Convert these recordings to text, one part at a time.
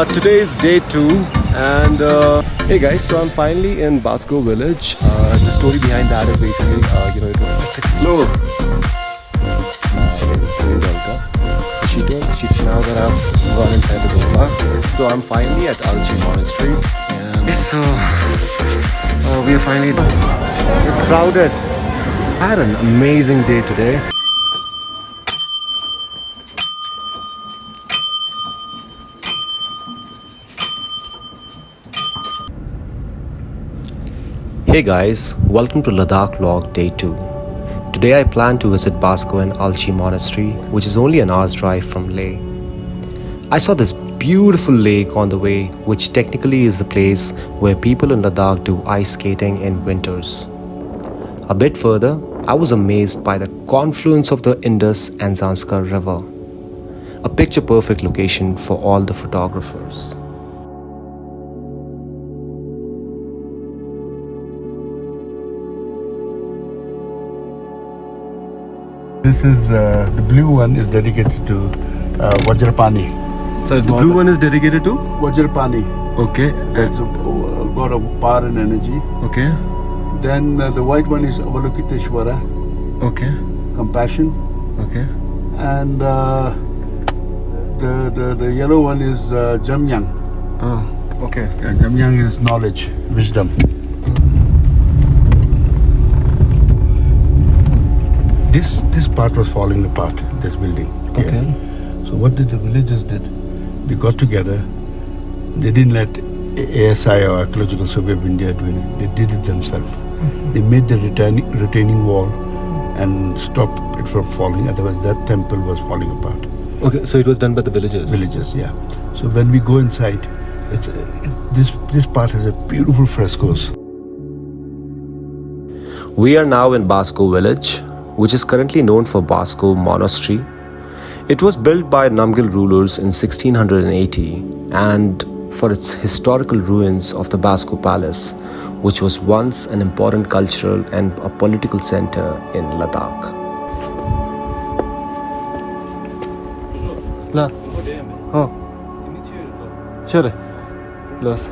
Today is day 2 and hey guys, so I'm finally in Basco village. The story behind that is basically, let's explore. So she now that I've gone inside the Gomba. So I'm finally at Alchi Monastery and so we are finally, it's crowded. I had an amazing day today. Hey guys, welcome to Ladakh vlog day 2. Today I plan to visit Basco and Alchi Monastery, which is only an hour's drive from Leh. I saw this beautiful lake on the way, which technically is the place where people in Ladakh do ice skating in winters. A bit further, I was amazed by the confluence of the Indus and Zanskar river. A picture-perfect location for all the photographers. This is the blue one is dedicated to Vajrapani. So the blue one is dedicated to? Vajrapani. Okay. That's a god of power and energy. Okay. Then the white one is Avalokiteshvara. Okay. Compassion. Okay. And the yellow one is Jamyang. Oh, okay. Yeah, Jamyang is knowledge, wisdom. This part was falling apart, this building. Okay. So what did the villagers did? They got together. They didn't let ASI or Archaeological Survey of India do it. They did it themselves. Mm-hmm. They made the retaining wall and stopped it from falling. Otherwise, that temple was falling apart. Okay, so it was done by the villagers? Villagers, yeah. So when we go inside, this part has a beautiful frescoes. We are now in Basco village, which is currently known for Basco Monastery. It was built by Namgyal rulers in 1680 and for its historical ruins of the Basco Palace, which was once an important cultural and a political center in Ladakh. La. Oh. Sure. Los.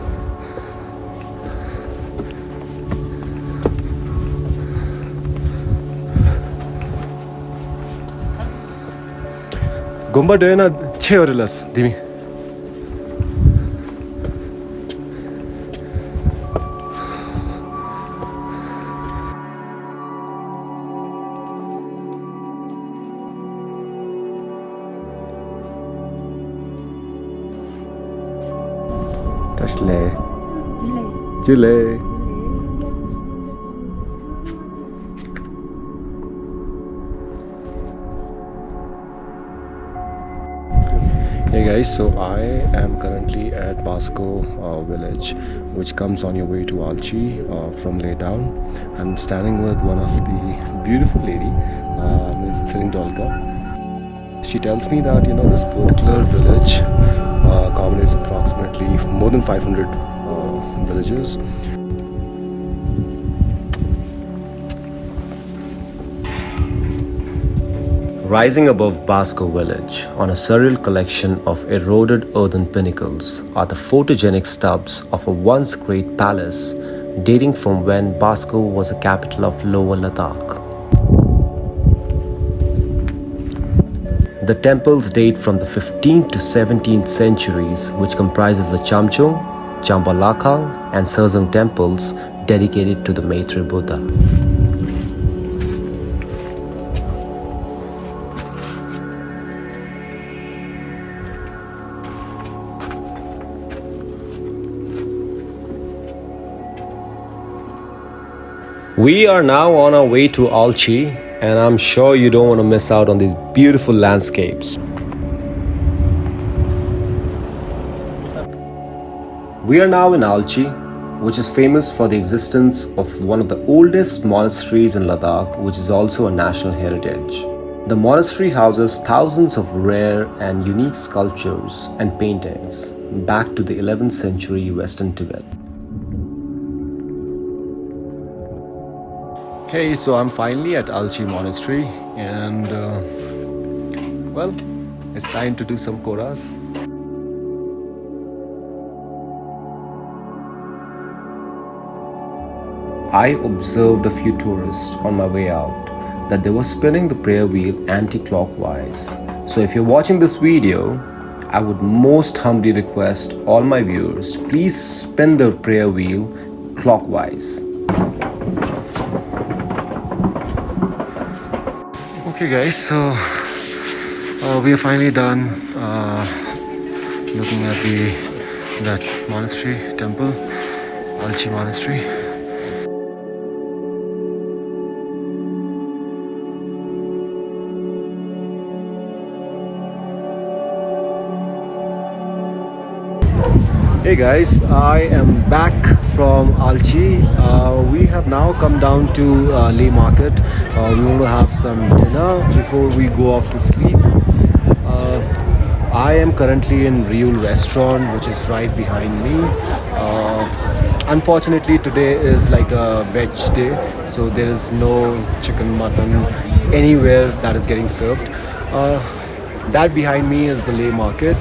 Gomba doena che orelas, dimi. Tashle. Chile. Hey guys, so I am currently at Basco village, which comes on your way to Alchi from Leh down. I'm standing with one of the beautiful lady, Ms. Sarindolka. She tells me that this particular village accommodates approximately more than 500 villages. Rising above Basco village, on a surreal collection of eroded earthen pinnacles, are the photogenic stubs of a once great palace dating from when Basco was the capital of Lower Ladakh. The temples date from the 15th to 17th centuries, which comprises the Chamchung, Chambalakhang and Serzung temples dedicated to the Maitri Buddha. We are now on our way to Alchi, and I'm sure you don't want to miss out on these beautiful landscapes. We are now in Alchi, which is famous for the existence of one of the oldest monasteries in Ladakh, which is also a national heritage. The monastery houses thousands of rare and unique sculptures and paintings back to the 11th century Western Tibet. Hey, so I'm finally at Alchi Monastery and well, it's time to do some koras. I observed a few tourists on my way out that they were spinning the prayer wheel anti-clockwise. So if you're watching this video, I would most humbly request all my viewers, please spin the prayer wheel clockwise. Okay guys, so we are finally done looking at that monastery temple, Alchi Monastery. Hey guys, I am back from Alchi. We have now come down to Leh Market. We want to have some dinner before we go off to sleep. I am currently in Riul restaurant, which is right behind me. Unfortunately, today is like a veg day, so there is no chicken, mutton anywhere that is getting served. That behind me is the Leh Market.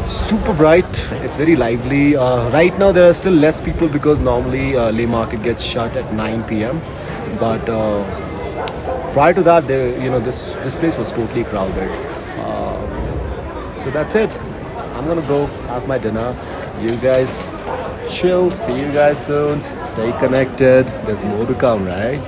Super bright, it's very lively. Right now there are still less people because normally Leh Market gets shut at 9 p.m. But prior to that, this place was totally crowded. So that's it. I'm gonna go have my dinner. You guys chill. See you guys soon. Stay connected. There's more to come, right?